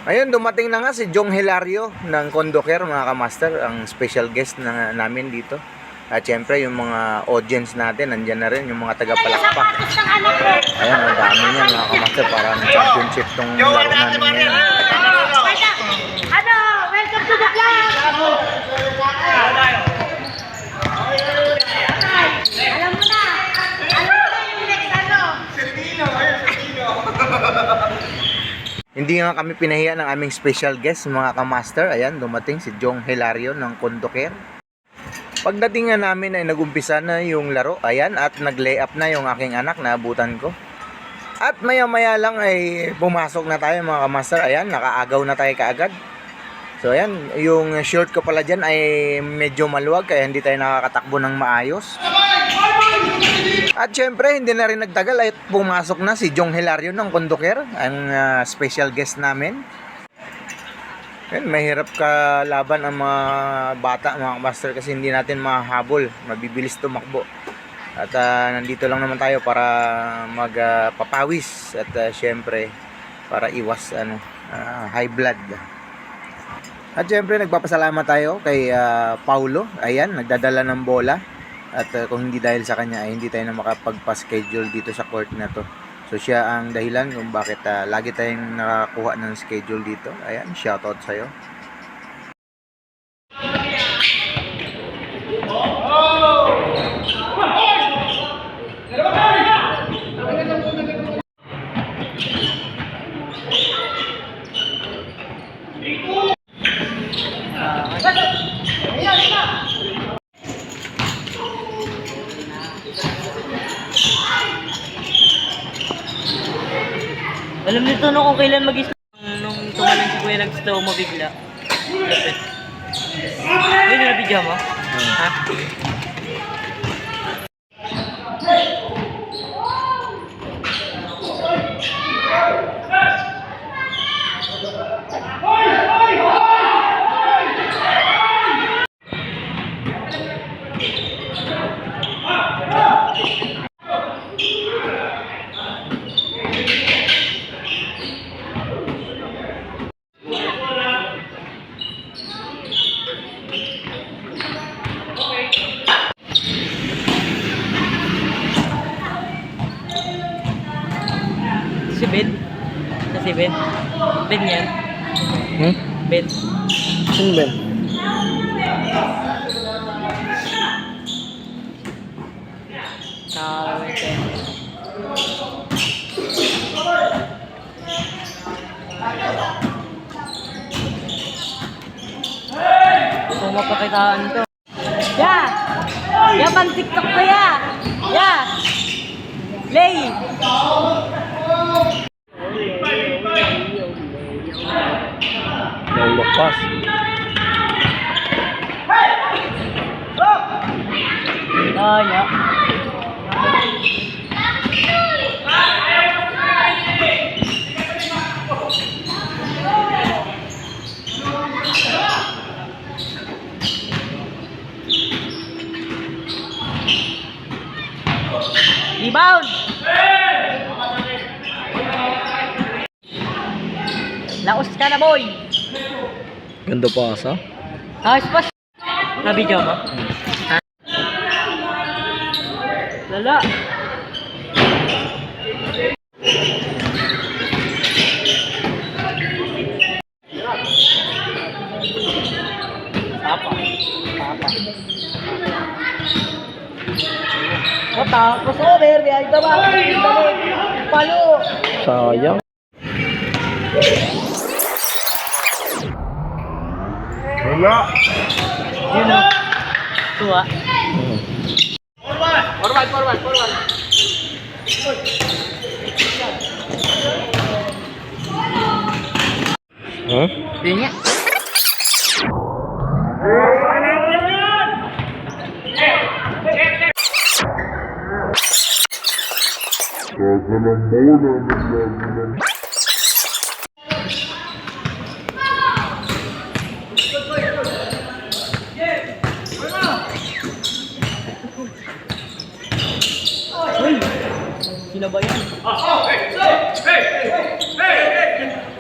Ayun, dumating na nga si Jong Hilario ng Condocare, mga kamaster, ang special guest na namin dito. At syempre, yung mga audience natin, nandyan na rin, yung mga taga-palakpak. Ayan, ang dami niyan, mga kamaster, parang championship tong laro namin ngayon. Welcome to the club! Alam mo na yung next Servino. Hindi nga kami pinahiya ng aming special guest, mga kamaster. Ayan, dumating si Jong Hilario ng Condocare. Pagdating nga namin ay nagumpisa na yung laro. Ayan, at nag-lay up na yung aking anak na abutan ko. At maya-maya lang ay pumasok na tayo, mga kamaster. Ayan, nakaagaw na tayo kaagad. So ayan, yung short ko pala dyan ay medyo maluwag kaya hindi tayo nakakatakbo ng maayos. At syempre, hindi na rin nagtagal ay pumasok na si Jong Hilario ng Condocare, ang special guest namin. Ayan, mahirap ka laban ang mga bata, mga master, kasi hindi natin mahabol, mabibilis tumakbo. At nandito lang naman tayo para magpapawis at syempre para iwas high blood. At syempre nagpapasalamat tayo kay Paulo. Ayan, nagdadala ng bola. At kung hindi dahil sa kanya ay hindi tayo na makapagpa-schedule dito sa court na to. So siya ang dahilan kung bakit lagi tayong nakakuha ng schedule dito. Ayan, shoutout sa'yo. Alam nito no kung kailan mag-stop nung tumalang si Kuya nag-stop mo bigla. Ayun na video mo? Ha? Si Ben? Sa si Ben? Ben yan? Ben? Sino Ben? Kung mapakitaan to. Ya! Ya pang TikTok ko ya! Ya! Lay! Nalakas. Daya. Rebound! Laos ka na, boy! Ganda pa asa. Ayos pa. Nabidyo mo? Ha? Lala. Papa. O tapos over. Biyay ka ba? Balik. Palo. Sayang. Wala. Yun o. Tuwa. Forward. Huh? Yun nga. Sino ba yan? Hey!